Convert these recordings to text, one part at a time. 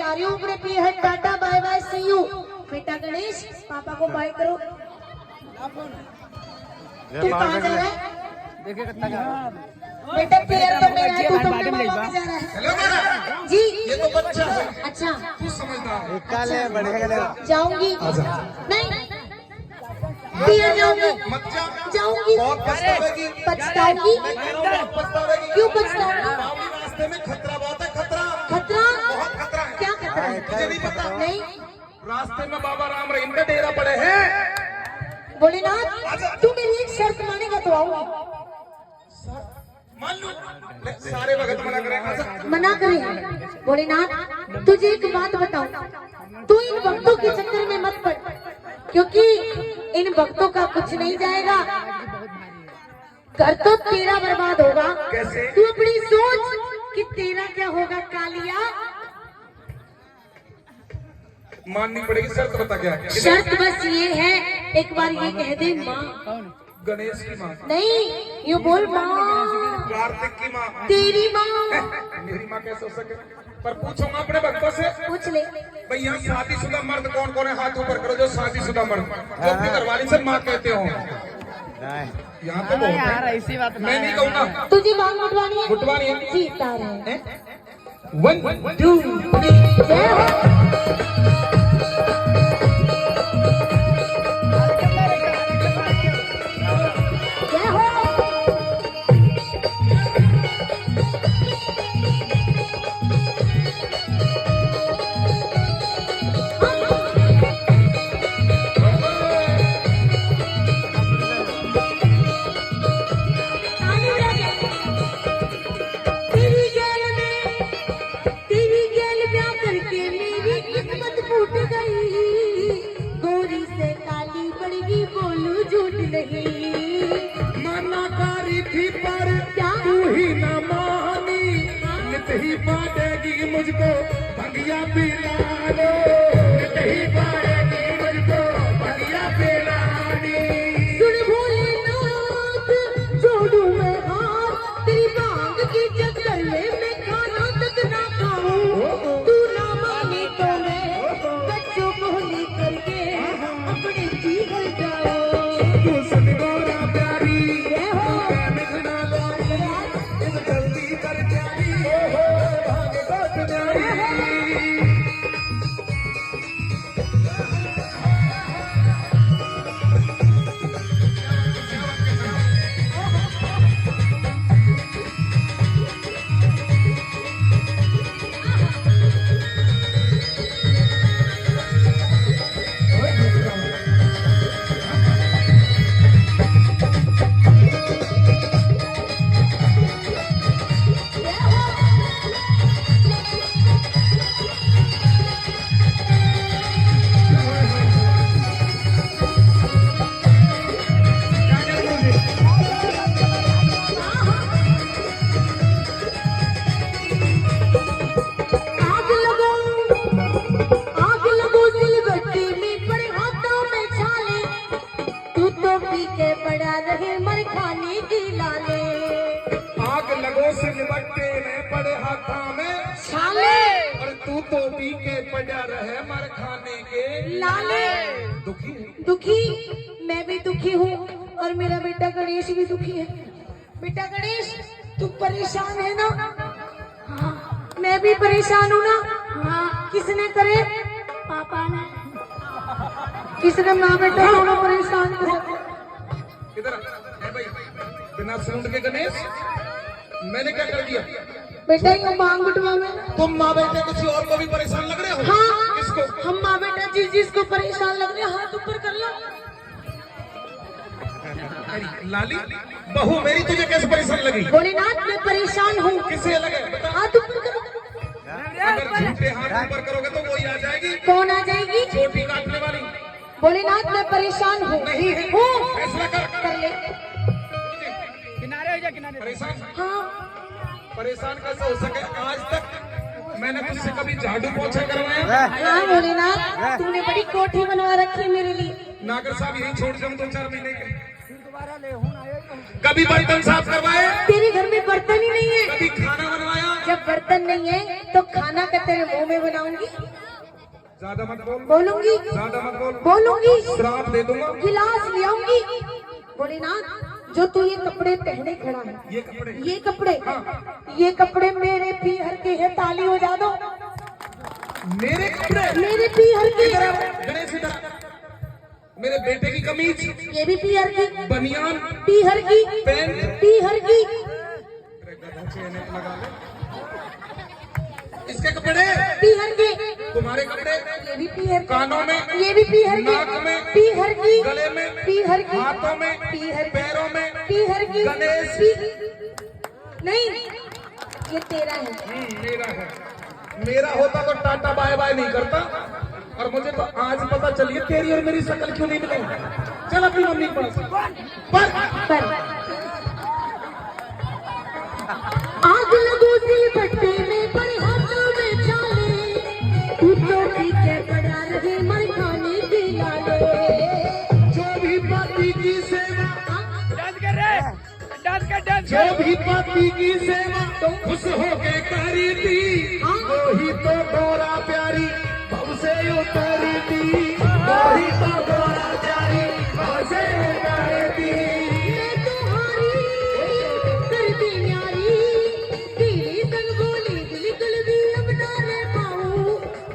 जा रही हूँ अपने पीहर, tata bye bye see you. बेटा गणेश पापा को बाय करो। तू कहाँ जा रहा है? बेटा पीहर तो मेरा है, तू तो अपने मामा के जा रहा है। जी ये तो बच्चा है। अच्छा तू समझदार है। जाऊंगी नहीं, पीहर जाऊंगी, मत जा। जाऊंगी, बहुत पछतावेगी। पछताऊंगी। मैं कह रहा हूँ बहुत पछतावेगी। क्यों पछताऊंगी? बावली रास्ते में खतरा बहुत है, खतरा। खतरा? बहुत खतरा है। क्या खतरा है? तुझे नहीं पता? नहीं। रास्ते में बाबा राम रहीम का डेरा पड़े हैं। भोलेनाथ तू मेरी एक शर्त मानेगा तो आऊंगी। मान लो सारे वक्त मना करेंगे। मना करें? भोलेनाथ तुझे एक बात बताऊं, तू इन भक्तों के चक्कर में मत पड़, क्योंकि इन भक्तों का कुछ नहीं जाएगा, घर तो तेरा बर्बाद होगा। कैसे? तू अपनी सोच कि तेरा क्या होगा कालिया। माननी पड़ेगी। शर्त बता क्या है? शर्त बस ये है, एक बार ये कह दे माँ। गणेश की माँ, नहीं यूँ बोल माँ, कार्तिक की माँ, तेरी माँ। मेरी माँ कैसे हो सके? पर पूछूंगा अपने भक्तों से। पूछ ले। भाई यहाँ शादीशुदा मर्द कौन कौन है? हाथ ऊपर करो जो शादीशुदा मर्द जो अपनी घरवाली से माँ कहते हो। यहाँ पे बहुत है। मैं नहीं कहूँगा। तुझे मांग उठवानी है? उठवानी है। जी तारे हैं। 1 2 3 जय हो। जय हो। तेरी गैल ब्याह करके मेरी किस्मत फूट गई, गोरी से काली पड़गी बोलू झूठ नहीं। माना कारी थी पर क्या? तू ही न मानी, नित ही पाएगी मुझको भंगिया पिलाने, नित ही पाएगी मुझको भंगिया पिलाने। सुन भोलेनाथ जोड़ू मैं हाथ, तेरी मांग के चक्कर में मैं खाना तक ना खाऊं। तू ना माने तो मैं बच्चों को लेकर के अपने जी घर जाऊं। तू सुन गौरा प्यारी, जय हो। मिठना लोरी, इस जल्दी कर प्यारी, भाग को प्यारी। आग लगो सिलबट्टी में पड़े हाथों में छाले, तू तो पी के पड़ा रहे मर खाने की लाले। आग लगो सिलबट्टे में पड़े हाथा में छाले और तू तो पी के पड़ा रहे मर खाने के लाले। दुखी है। दुखी? मैं भी दुखी हूँ और मेरा बेटा गणेश भी दुखी है। बेटा गणेश तू परेशान है ना? हाँ मैं भी परेशान हूँ ना। हाँ किसने करे? पापा ने। किसने? माँ बेटा दोनों परेशान करे। इधर है भाई, बिना सूंड के गणेश मैंने क्या कर दिया? बेटा यूँ मांग उठवा में। तुम माँ बेटे किसी और को भी परेशान लग रहे हो? हाँ किसको? हम माँ बेटा जिसको परेशान लग रहे हैं हाथ ऊपर कर लो। अरे लाली बहू मेरी तुझे कैसे परेशान लगी? भोलेनाथ मैं परेशान हूँ। किससे लगे बता? हाथ ऊपर करो। अगर झूठे हाथ ऊपर करोगे तो वही आ जाएगी, कौन आ जाएगी? चोटी काटने वाली। भोलेनाथ मैं परेशान हूँ। नहीं है। हूँ। फैसला कर ले। किनारे हो जा, किनारे। परेशान हाँ परेशान कैसे हो सके? आज तक मैंने तुझसे कभी झाड़ू पोछा करवाया? हाँ भोलेनाथ तुमने बड़ी कोठी बनवा रखी है मेरे लिए। नागर साहब यही छोड़ जाऊं 2-4 महीने के। कभी बर्तन साफ करवाए? तेरे घर में बर्तन ही नहीं है। कभी खाना बनवाया? जब बर्तन नहीं है तो खाना का तेरे मुंह में बनाऊंगी, ज्यादा मत बोल, बोलूंगी, ज्यादा मत बोल, बोलूंगी, श्राप दे दूंगा। गिलास ले आऊंगी। भोलेनाथ, जो तू ये कपड़े पहने खड़ा है, ये कपड़े, ये कपड़े मेरे पीहर के हैं, ताली हो जा दो। मेरे कपड़े, मेरे पीहर के, गणेश इधर, मेरे बेटे की कमीज, ये भी पीहर की, बनियान, पीहर की, पैंट, पीहर की, इसके कपड़े पीहर के, तुम्हारे कपड़े, ये भी पीहर की, कानों में, ये भी पीहर की, नाक में, पीहर की, गले में, पीहर की, हाथों में, पीहर की, पैरों में, पीहर की, गणेश। नहीं, ये तेरा है। मेरा है। मेरा होता तो टाटा बाय बाय नहीं करता, और मुझे तो आज पता चलिए तेरी और मेरी शक्ल क्यों नहीं मिली। चल अपनी मम्मी के पास। पर आग लगो दिल भट्टे में, पर हाथों में चाले, कुत्तों की क्या पड़ा रहे मर खाने की लाले। जो भी पति की सेवा, डांस कर रहे, डांस कर, जो भी पति की सेवा खुश होके करी थी, वही तो गोरा प्यारी भव से उतारी थी, वही तो गोरा प्यारी भव से उतारी थी। मैं तुम्हारी कर दी न्यारी, तेरी संग बोली दिल दिल भी अब ना रह पाऊं,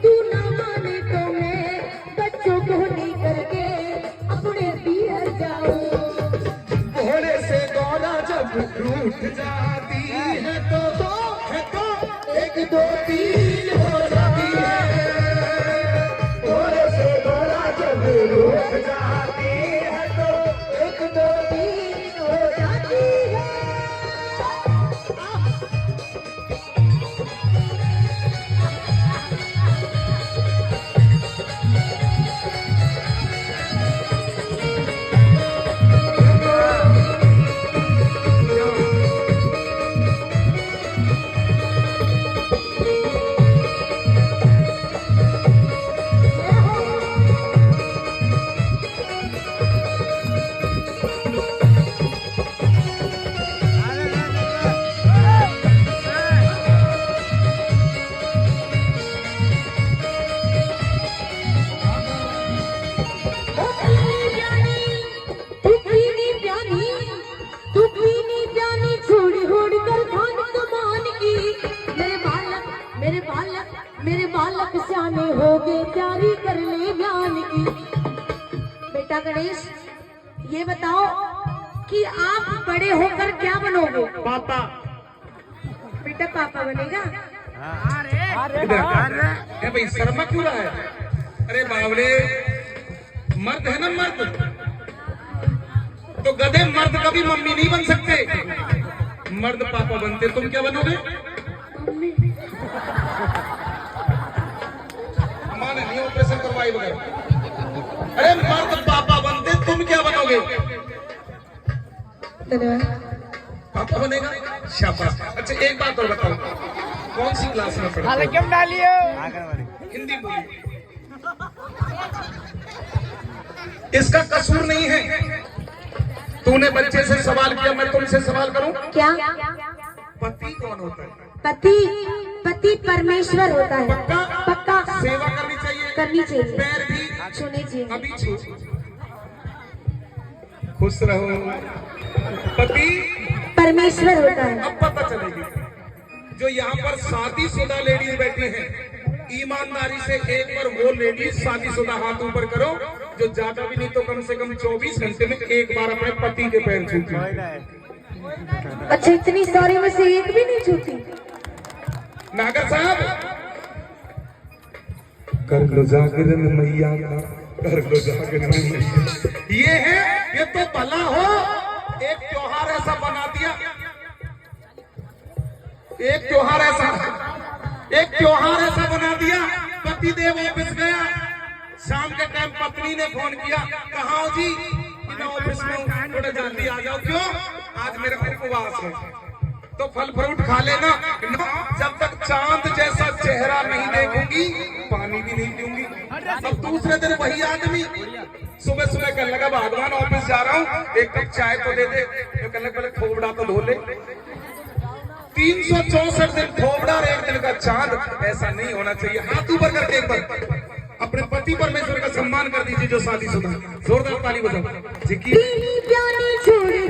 तू ना माने तो मैं बच्चों को नहीं करके अपने पीहर जाऊं। भोले से गौरा जब रूठ जाती है तो एक दो तीन हो जाती है। भोले से गौरा जब रूठ जाती है तो एक दो तीन हो जाती है। मेरे बालक सियाने हो गए, प्यारी कर ले ज्ञान की। बेटा गणेश, ये बताओ कि आप बड़े होकर क्या बनोगे? पापा। बेटा पापा बनेगा? अरे भाई शर्मा क्यों रहा है? अरे बावले, मर्द है ना मर्द, तो गधे मर्द कभी मम्मी नहीं बन सकते, मर्द पापा बनते। तुम क्या बनोगे? माँ ने नहीं ऑपरेशन करवाई बगैर। अरे मर्द पापा बनते, तुम क्या बनोगे? पापा बनेगा? शाबाश। अच्छा एक बात और बताओ, कौन सी क्लास में पढ़ते हो? क्यों डालियो? हिंदी बोलिए। इसका कसूर नहीं है। तूने बच्चे से सवाल किया, मैं तुमसे सवाल करूं? क्या? पति कौन होता है? पति परमेश्वर होता है। पक्का सेवा करनी चाहिए, पैर भी छूने चाहिए। अभी छू। खुश रहो। पति परमेश्वर होता है। अब पता चलेगी। जो यहाँ पर शादीशुदा लेडीज बैठी हैं, ईमानदारी से एक बार वो लेडीज शादीशुदा हाथ ऊपर करो जो ज्यादा भी नहीं तो कम से कम 24 घंटे में एक बार अपने पति के पैर छूती है। अच्छा, इतनी सारी में से एक भी नहीं छूती? नागर साहब, कर लो जागरण मैया का, कर लो जागरण मैया। ये है, ये तो भला हो एक त्योहार ऐसा बना दिया, एक त्योहार ऐसा बना दिया। पति देव ऑफिस गया, शाम के टाइम पत्नी ने फोन किया, कहाँ हो जी? ऑफिस में थोड़ा जल्दी आ जाओ। क्यों? आज मेरा उपवास है। तो फल फ्रूट खा लेना। जब तक चांद जैसा चेहरा नहीं देखूंगी पानी भी नहीं पीऊंगी। अब दूसरे दिन वही आदमी सुबह सुबह कहने लगा भगवान ऑफिस जा रहा हूँ, एक कप चाय तो दे दे। तो कहने लगा पहले थोबड़ा तो धो ले। 364 दिन थोबड़ा और एक दिन का चांद, ऐसा नहीं होना चाहिए। हाथ ऊपर करके एक बार अपने पति परमेश्वर का सम्मान कर दीजिए जो शादीशुदा। जोरदार ताली बजाओ। प्याली छोड़